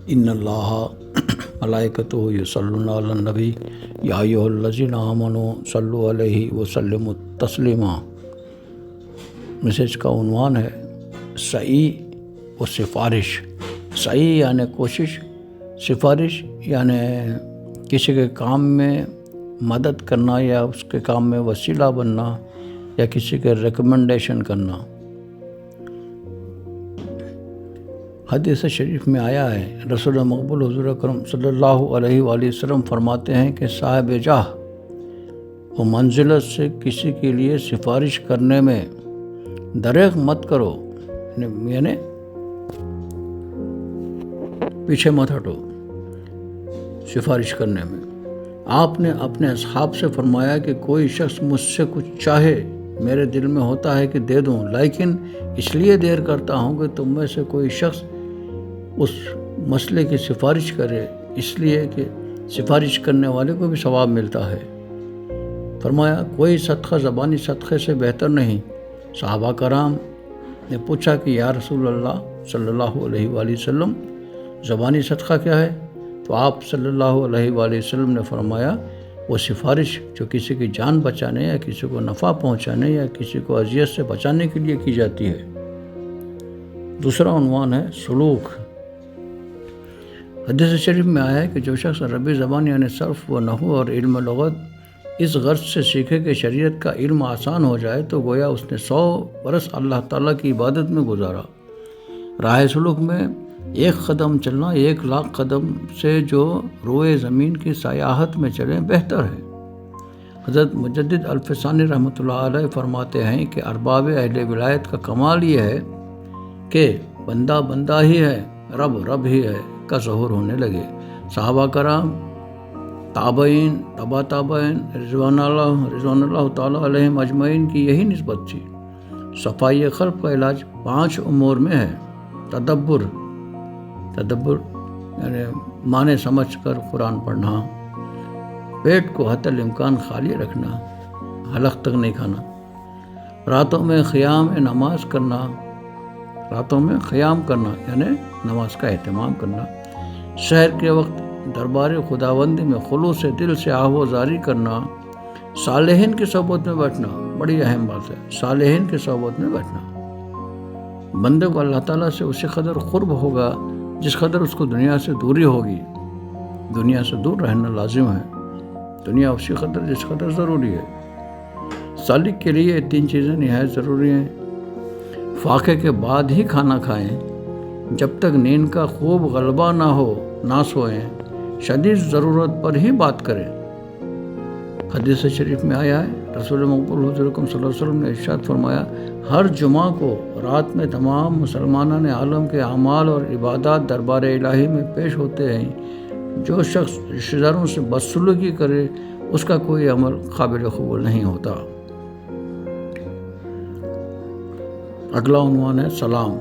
ان اللہ ملائکتہ یصلون علی النبی یا ایھا الذین آمنوا صلوا علیہ وسلموا تسلیما۔ میسیج کا عنوان ہے سعی و سفارش۔ سعی یعنی کوشش، سفارش یعنی کسی کے کام میں مدد کرنا یا اس کے کام میں وسیلہ بننا یا کسی کے ریکمنڈیشن کرنا۔ حدیث شریف میں آیا ہے، رسول مقبول حضور اکرم صلی اللہ علیہ وآلہ وسلم فرماتے ہیں کہ صاحب جاہ و منزلت سے کسی کے لیے سفارش کرنے میں دریغ مت کرو، یعنی پیچھے مت ہٹو سفارش کرنے میں۔ آپ نے اپنے اصحاب سے فرمایا کہ کوئی شخص مجھ سے کچھ چاہے، میرے دل میں ہوتا ہے کہ دے دوں، لیکن اس لیے دیر کرتا ہوں کہ تم میں سے کوئی شخص اس مسئلے کی سفارش کرے، اس لیے کہ سفارش کرنے والے کو بھی ثواب ملتا ہے۔ فرمایا کوئی صدقہ زبانی صدقے سے بہتر نہیں۔ صحابہ کرام نے پوچھا کہ یا رسول اللہ صلی اللہ علیہ وآلہ وسلم زبانی صدقہ کیا ہے؟ تو آپ صلی اللہ علیہ وآلہ وسلم نے فرمایا وہ سفارش جو کسی کی جان بچانے یا کسی کو نفع پہنچانے یا کسی کو اذیت سے بچانے کے لیے کی جاتی ہے۔ دوسرا عنوان ہے سلوک۔ حدیث شریف میں آیا ہے کہ جو شخص عربی زبان یعنی صرف و نحو اور علم لغت اس غرض سے سیکھے کہ شریعت کا علم آسان ہو جائے تو گویا اس نے 100 برس اللہ تعالیٰ کی عبادت میں گزارا۔ راہ سلوک میں ایک قدم چلنا 1,00,000 قدم سے جو روئے زمین کی سیاحت میں چلیں بہتر ہے۔ حضرت مجدد الفسانی رحمۃ اللہ علیہ فرماتے ہیں کہ ارباب اہل ولایت کا کمال یہ ہے کہ بندہ بندہ ہی ہے، رب رب ہی ہے کا ظہور ہونے لگے۔ صحابہ کرام، تابعین، تبع تابعین رضوان اللہ تعالیٰ علیہم اجمعین کی یہی نسبت تھی۔ صفائی قلب کا علاج 5 امور میں ہے۔ تدبر یعنی معنی سمجھ کر قرآن پڑھنا، پیٹ کو حتی الامکان خالی رکھنا، حلق تک نہیں کھانا، راتوں میں قیام نماز کرنا، راتوں میں قیام کرنا یعنی نماز کا اہتمام کرنا، سحر کے وقت دربار خداوندی میں خلوص دل سے آہوازاری کرنا، صالحین کی صحبت میں بیٹھنا، بڑی اہم بات ہے، صالحین کی صحبت میں بیٹھنا۔ بندے کو اللہ تعالیٰ سے اسی قدر قرب ہوگا جس قدر اس کو دنیا سے دوری ہوگی۔ دنیا سے دور رہنا لازم ہے، دنیا اسی قدر جس قدر ضروری ہے۔ سالک کے لیے 3 چیزیں نہایت ضروری ہیں۔ فاقے کے بعد ہی کھانا کھائیں، جب تک نیند کا خوب غلبہ نہ ہو نہ سوئیں، شدید ضرورت پر ہی بات کریں۔ حدیث شریف میں آیا ہے، رسول مقبول حضور اکرم صلی اللہ علیہ وسلم نے ارشاد فرمایا ہر جمعہ کو رات میں تمام مسلمانان عالم کے اعمال اور عبادات دربار الہی میں پیش ہوتے ہیں۔ جو شخص رشتہ داروں سے بدسلوکی کرے اس کا کوئی عمل قابل قبول نہیں ہوتا۔ اگلا عنوان ہے سلام۔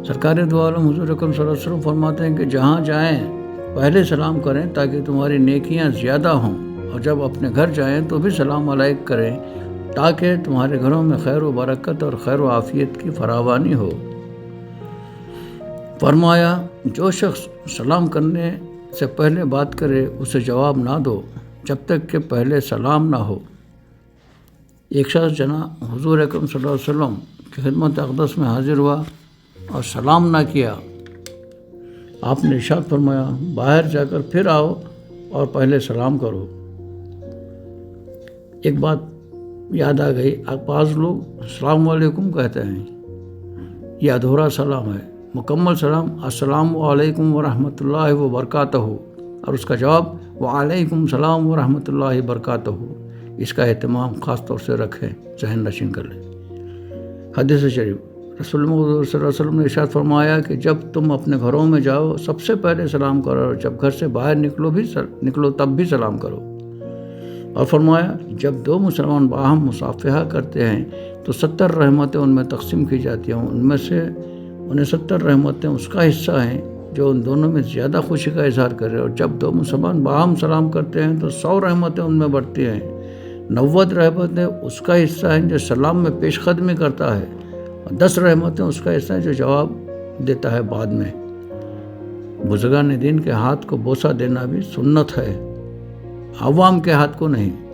سرکار دو عالم حضور اکرم صلی اللہ علیہ وسلم فرماتے ہیں کہ جہاں جائیں پہلے سلام کریں تاکہ تمہاری نیکیاں زیادہ ہوں، اور جب اپنے گھر جائیں تو بھی سلام علیک کریں تاکہ تمہارے گھروں میں خیر و برکت اور خیر و عافیت کی فراوانی ہو۔ فرمایا جو شخص سلام کرنے سے پہلے بات کرے اسے جواب نہ دو جب تک کہ پہلے سلام نہ ہو۔ ایک شخص جناب حضور اکرم صلی اللہ علیہ وسلم کی خدمت اقدس میں حاضر ہوا اور سلام نہ کیا۔ آپ نے ارشاد فرمایا باہر جا کر پھر آؤ اور پہلے سلام کرو۔ ایک بات یاد آ گئی، بعض لوگ السلام علیکم کہتے ہیں، یہ ادھورا سلام ہے۔ مکمل سلام السلام علیکم ورحمۃ اللہ وبرکاتہ، اور اس کا جواب وعلیکم السلام ورحمۃ اللہ وبرکاتہ۔ اس کا اہتمام خاص طور سے رکھیں، ذہن نشین کر لیں۔ حدیث شریف، رسول اللہ صلی اللہ علیہ وسلم نے ارشاد فرمایا کہ جب تم اپنے گھروں میں جاؤ سب سے پہلے سلام کرو، اور جب گھر سے باہر نکلو تب بھی سلام کرو۔ اور فرمایا جب 2 مسلمان باہم مصافحہ کرتے ہیں تو 70 رحمتیں ان میں تقسیم کی جاتی ہیں، ان میں سے انہیں 70 رحمتیں اس کا حصہ ہیں جو ان دونوں میں زیادہ خوشی کا اظہار کرے، اور جب 2 مسلمان باہم سلام کرتے ہیں تو 100 رحمتیں ان میں بڑھتی ہیں، 90 رحمتیں اس کا حصہ ہیں جو سلام میں پیش قدمی کرتا ہے، اور 10 رحمتیں اس کا حصہ ہیں جو جواب دیتا ہے بعد میں۔ بزرگان دین کے ہاتھ کو بوسہ دینا بھی سنت ہے، عوام کے ہاتھ کو نہیں۔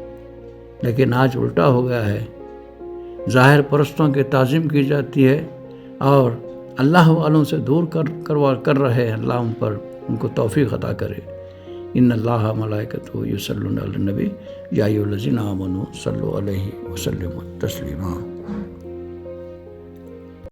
لیکن آج الٹا ہو گیا ہے، ظاہر پرستوں کی تعظیم کی جاتی ہے اور اللہ والوں سے دور کر رہے ہیں۔ اللہ ان کو توفیق عطا کرے۔ ان اللہ ملائکتہ یصلون علی النبی یا ایھا الذین آمنوا صلوا علیہ وسلموا تسلیما۔